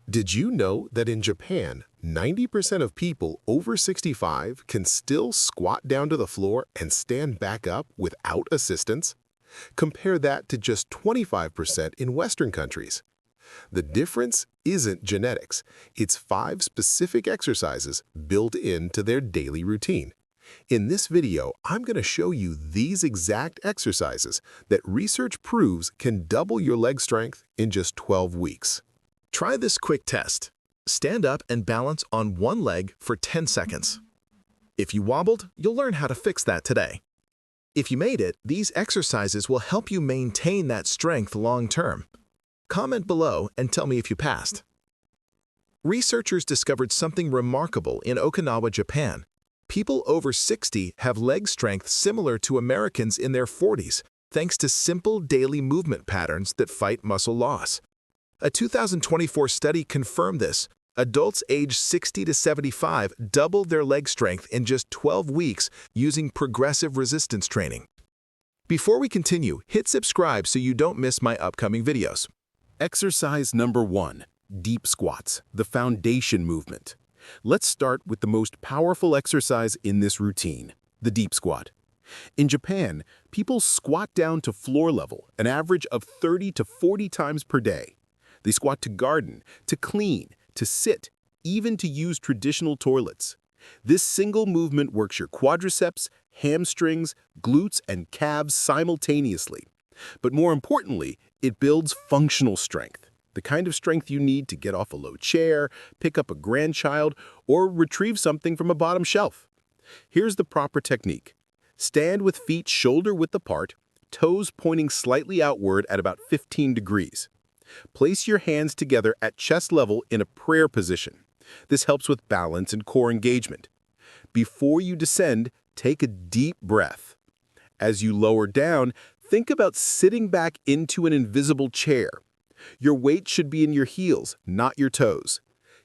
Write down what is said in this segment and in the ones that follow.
Did you know that in Japan, 90% of people over 65 can still squat down to the floor and stand back up without assistance? Compare that to just 25% in Western countries. The difference isn't genetics. It's 5 specific exercises built into their daily routine. In this video, I'm going to show you these exact exercises that research proves can double your leg strength in just 12 weeks. Try this quick test. Stand up and balance on one leg for 10 seconds. If you wobbled, you'll learn how to fix that today. If you made it, these exercises will help you maintain that strength long term. Comment below and tell me if you passed. Researchers discovered something remarkable in Okinawa, Japan. People over 60 have leg strength similar to Americans in their 40s, thanks to simple daily movement patterns that fight muscle loss. A 2024 study confirmed this. Adults aged 60 to 75 doubled their leg strength in just 12 weeks using progressive resistance training. Before we continue, hit subscribe so you don't miss my upcoming videos. Exercise number 1, deep squats, the foundation movement. Let's start with the most powerful exercise in this routine, the deep squat. In Japan, people squat down to floor level, an average of 30 to 40 times per day. They squat to garden, to clean, to sit, even to use traditional toilets. This single movement works your quadriceps, hamstrings, glutes, and calves simultaneously. But more importantly, it builds functional strength, the kind of strength you need to get off a low chair, pick up a grandchild, or retrieve something from a bottom shelf. Here's the proper technique. Stand with feet shoulder-width apart, toes pointing slightly outward at about 15 degrees. Place your hands together at chest level in a prayer position. This helps with balance and core engagement. Before you descend, take a deep breath. As you lower down, think about sitting back into an invisible chair. Your weight should be in your heels, not your toes.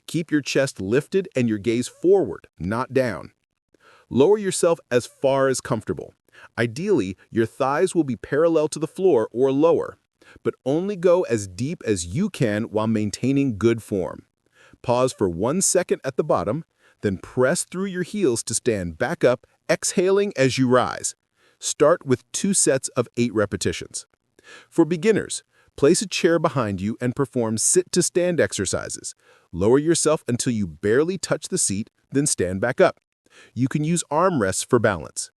Keep your chest lifted and your gaze forward, not down. Lower yourself as far as comfortable. Ideally, your thighs will be parallel to the floor or lower, but only go as deep as you can while maintaining good form. Pause for 1 second at the bottom, then press through your heels to stand back up, exhaling as you rise. Start with 2 sets of 8 repetitions. For beginners, place a chair behind you and perform sit-to-stand exercises. Lower yourself until you barely touch the seat, then stand back up. You can use arm rests for balance.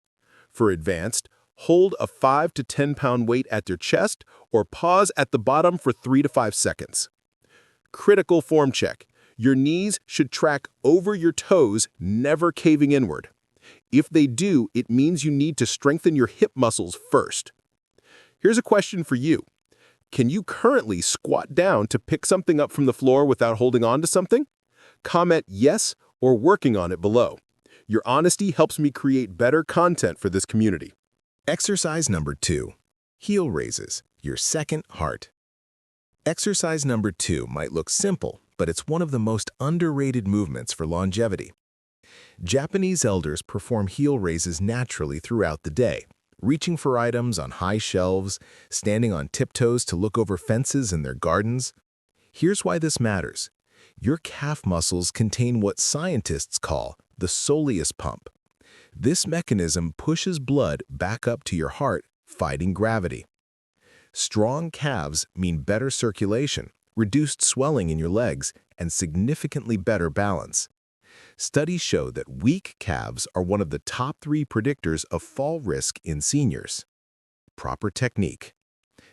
For advanced, hold a 5 to 10 pound weight at your chest or pause at the bottom for 3 to 5 seconds. Critical form check. Your knees should track over your toes, never caving inward. If they do, it means you need to strengthen your hip muscles first. Here's a question for you. Can you currently squat down to pick something up from the floor without holding on to something? Comment yes or working on it below. Your honesty helps me create better content for this community. Exercise number 2, heel raises, your second heart. Exercise number 2 might look simple, but it's one of the most underrated movements for longevity. Japanese elders perform heel raises naturally throughout the day, reaching for items on high shelves, standing on tiptoes to look over fences in their gardens. Here's why this matters. Your calf muscles contain what scientists call the soleus pump. This mechanism pushes blood back up to your heart, fighting gravity. Strong calves mean better circulation, reduced swelling in your legs, and significantly better balance. Studies show that weak calves are one of the top 3 predictors of fall risk in seniors. Proper technique.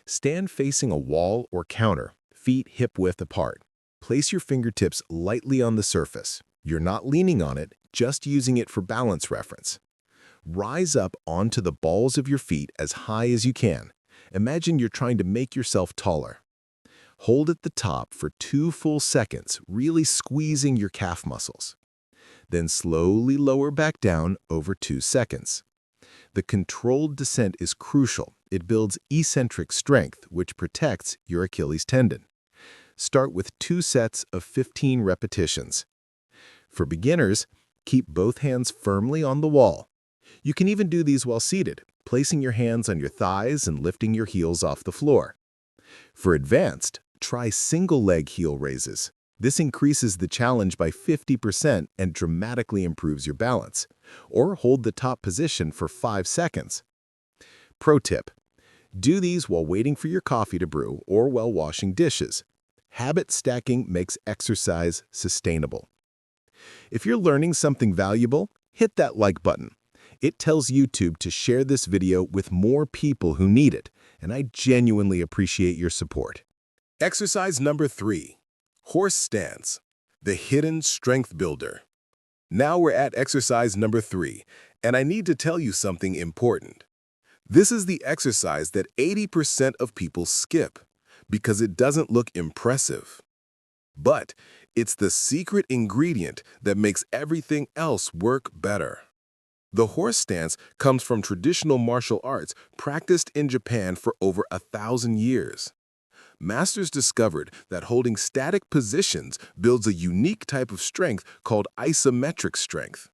Stand facing a wall or counter, feet hip-width apart. Place your fingertips lightly on the surface. You're not leaning on it, just using it for balance reference. Rise up onto the balls of your feet as high as you can. Imagine you're trying to make yourself taller. Hold at the top for 2 full seconds, really squeezing your calf muscles. Then slowly lower back down over 2 seconds. The controlled descent is crucial. It builds eccentric strength, which protects your Achilles tendon. Start with 2 sets of 15 repetitions. For beginners, keep both hands firmly on the wall. You can even do these while seated, placing your hands on your thighs and lifting your heels off the floor. For advanced, try single leg heel raises. This increases the challenge by 50% and dramatically improves your balance. Or hold the top position for 5 seconds. Pro tip: do these while waiting for your coffee to brew or while washing dishes. Habit stacking makes exercise sustainable. If you're learning something valuable, hit that like button. It tells YouTube to share this video with more people who need it, and I genuinely appreciate your support. Exercise number 3, horse stance, the hidden strength builder. Now we're at exercise number 3, and I need to tell you something important. This is the exercise that 80% of people skip because it doesn't look impressive. But it's the secret ingredient that makes everything else work better. The horse stance comes from traditional martial arts practiced in Japan for over 1,000 years. Masters discovered that holding static positions builds a unique type of strength called isometric strength.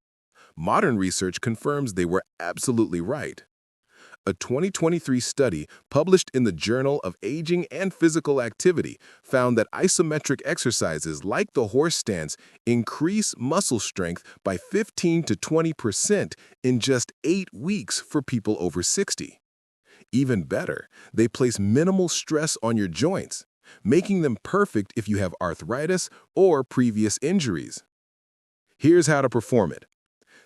Modern research confirms they were absolutely right. A 2023 study published in the Journal of Aging and Physical Activity found that isometric exercises like the horse stance increase muscle strength by 15 to 20% in just 8 weeks for people over 60. Even better, they place minimal stress on your joints, making them perfect if you have arthritis or previous injuries. Here's how to perform it.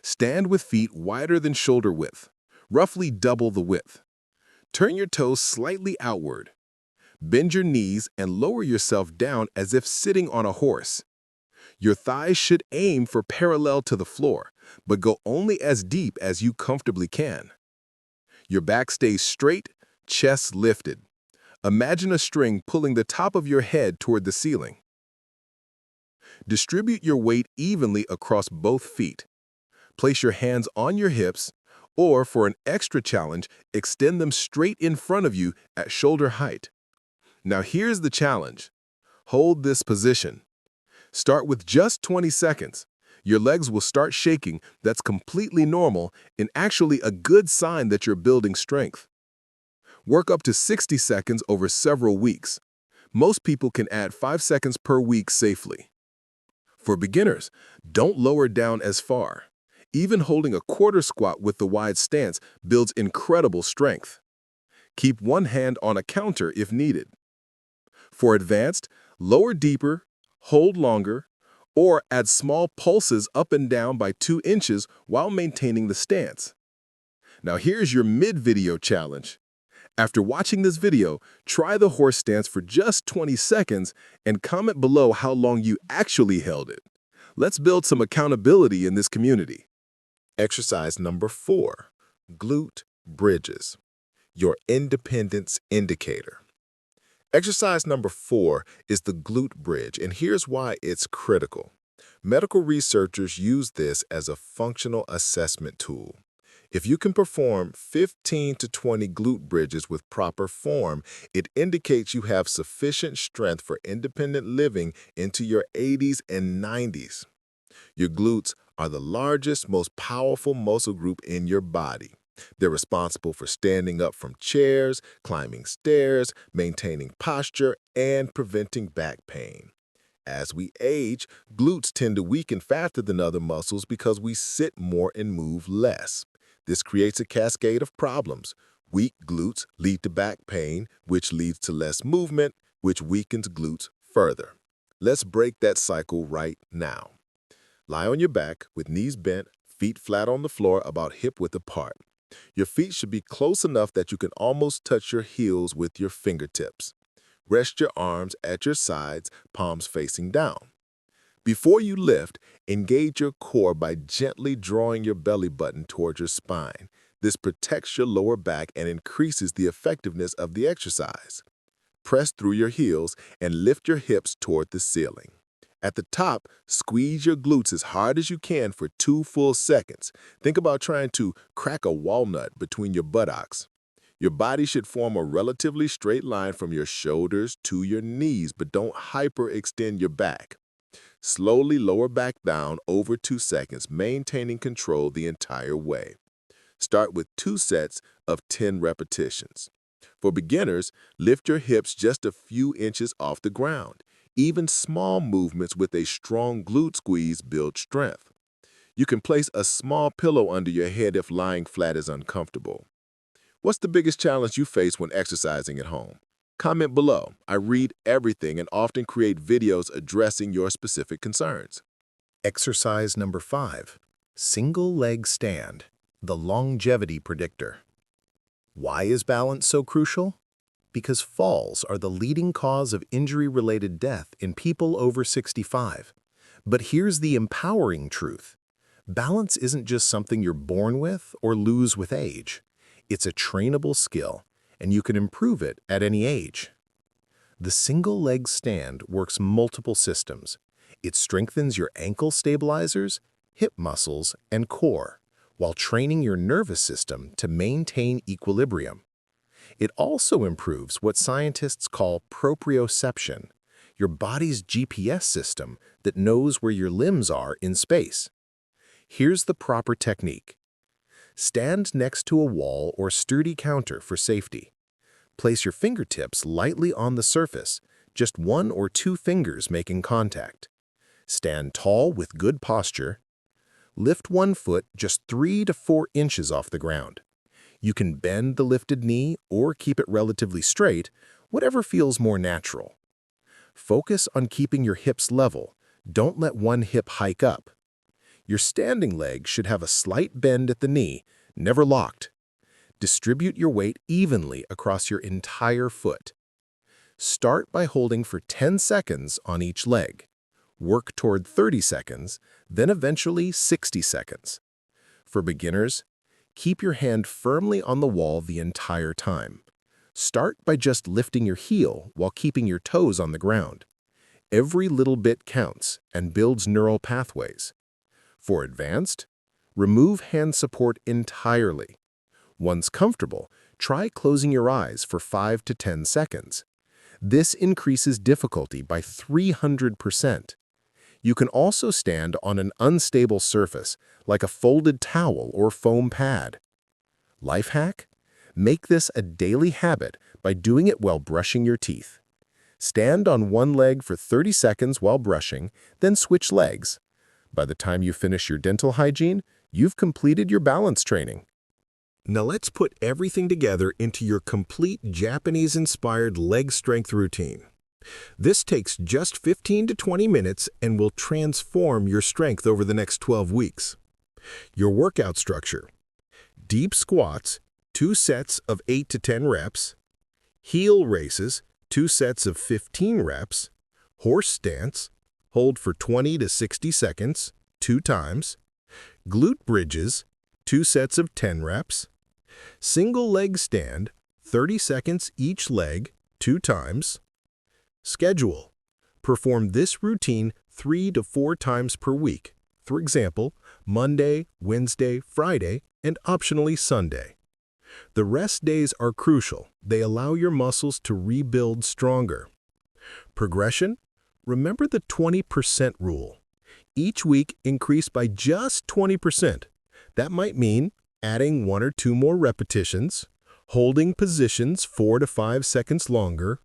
Stand with feet wider than shoulder width, roughly double the width. Turn your toes slightly outward. Bend your knees and lower yourself down as if sitting on a horse. Your thighs should aim for parallel to the floor, but go only as deep as you comfortably can. Your back stays straight, chest lifted. Imagine a string pulling the top of your head toward the ceiling. Distribute your weight evenly across both feet. Place your hands on your hips, or for an extra challenge, extend them straight in front of you at shoulder height. Now here's the challenge. Hold this position. Start with just 20 seconds. Your legs will start shaking. That's completely normal and actually a good sign that you're building strength. Work up to 60 seconds over several weeks. Most people can add 5 seconds per week safely. For beginners, don't lower down as far. Even holding a quarter squat with the wide stance builds incredible strength. Keep one hand on a counter if needed. For advanced, lower deeper, hold longer, or add small pulses up and down by 2 inches while maintaining the stance. Now here's your mid-video challenge. After watching this video, try the horse stance for just 20 seconds and comment below how long you actually held it. Let's build some accountability in this community. Exercise number 4, glute bridges, your independence indicator. Exercise number 4 is the glute bridge, and here's why it's critical. Medical researchers use this as a functional assessment tool. If you can perform 15 to 20 glute bridges with proper form, it indicates you have sufficient strength for independent living into your 80s and 90s. Your glutes are the largest, most powerful muscle group in your body. They're responsible for standing up from chairs, climbing stairs, maintaining posture, and preventing back pain. As we age, glutes tend to weaken faster than other muscles because we sit more and move less. This creates a cascade of problems. Weak glutes lead to back pain, which leads to less movement, which weakens glutes further. Let's break that cycle right now. Lie on your back with knees bent, feet flat on the floor about hip-width apart. Your feet should be close enough that you can almost touch your heels with your fingertips. Rest your arms at your sides, palms facing down. Before you lift, engage your core by gently drawing your belly button towards your spine. This protects your lower back and increases the effectiveness of the exercise. Press through your heels and lift your hips toward the ceiling. At the top, squeeze your glutes as hard as you can for 2 full seconds. Think about trying to crack a walnut between your buttocks. Your body should form a relatively straight line from your shoulders to your knees, but don't hyperextend your back. Slowly lower back down over 2 seconds, maintaining control the entire way. Start with 2 sets of 10 repetitions. For beginners, lift your hips just a few inches off the ground. Even small movements with a strong glute squeeze build strength. You can place a small pillow under your head if lying flat is uncomfortable. What's the biggest challenge you face when exercising at home? Comment below. I read everything and often create videos addressing your specific concerns. Exercise number 5. Single leg stand, the longevity predictor. Why is balance so crucial? Because falls are the leading cause of injury-related death in people over 65. But here's the empowering truth. Balance isn't just something you're born with or lose with age. It's a trainable skill, and you can improve it at any age. The single leg stand works multiple systems. It strengthens your ankle stabilizers, hip muscles, and core, while training your nervous system to maintain equilibrium. It also improves what scientists call proprioception, your body's GPS system that knows where your limbs are in space. Here's the proper technique. Stand next to a wall or sturdy counter for safety. Place your fingertips lightly on the surface, just 1 or 2 fingers making contact. Stand tall with good posture. Lift one foot just 3 to 4 inches off the ground. You can bend the lifted knee or keep it relatively straight, whatever feels more natural. Focus on keeping your hips level. Don't let one hip hike up. Your standing leg should have a slight bend at the knee, never locked. Distribute your weight evenly across your entire foot. Start by holding for 10 seconds on each leg. Work toward 30 seconds, then eventually 60 seconds. For beginners, keep your hand firmly on the wall the entire time. Start by just lifting your heel while keeping your toes on the ground. Every little bit counts and builds neural pathways. For advanced, remove hand support entirely. Once comfortable, try closing your eyes for 5 to 10 seconds. This increases difficulty by 300%. You can also stand on an unstable surface, like a folded towel or foam pad. Life hack? Make this a daily habit by doing it while brushing your teeth. Stand on one leg for 30 seconds while brushing, then switch legs. By the time you finish your dental hygiene, you've completed your balance training. Now let's put everything together into your complete Japanese-inspired leg strength routine. This takes just 15 to 20 minutes and will transform your strength over the next 12 weeks. Your workout structure: deep squats, 2 sets of 8 to 10 reps, heel raises, 2 sets of 15 reps, horse stance, hold for 20 to 60 seconds, 2 times, glute bridges, 2 sets of 10 reps, single leg stand, 30 seconds each leg, 2 times. Schedule: perform this routine 3 to 4 times per week. For example, Monday, Wednesday, Friday, and optionally Sunday. The rest days are crucial. They allow your muscles to rebuild stronger. Progression: remember the 20% rule. Each week increase by just 20%. That might mean adding 1 or 2 more repetitions, holding positions 4 to 5 seconds longer,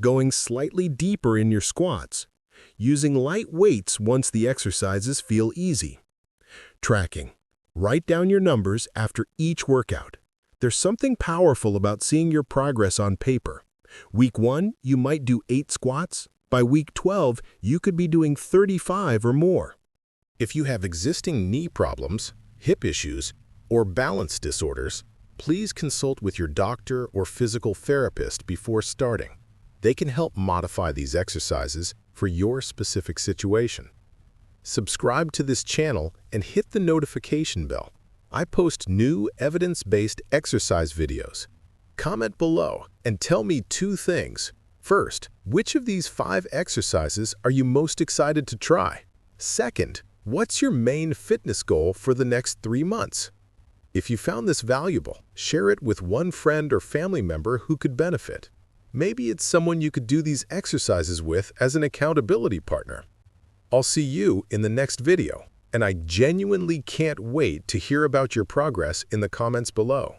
going slightly deeper in your squats, using light weights once the exercises feel easy. Tracking: write down your numbers after each workout. There's something powerful about seeing your progress on paper. Week 1, you might do 8 squats. By week 12, you could be doing 35 or more. If you have existing knee problems, hip issues, or balance disorders, please consult with your doctor or physical therapist before starting. They can help modify these exercises for your specific situation. Subscribe to this channel and hit the notification bell. I post new evidence-based exercise videos. Comment below and tell me 2 things. First, which of these 5 exercises are you most excited to try? Second, what's your main fitness goal for the next 3 months? If you found this valuable, share it with one friend or family member who could benefit. Maybe it's someone you could do these exercises with as an accountability partner. I'll see you in the next video, and I genuinely can't wait to hear about your progress in the comments below.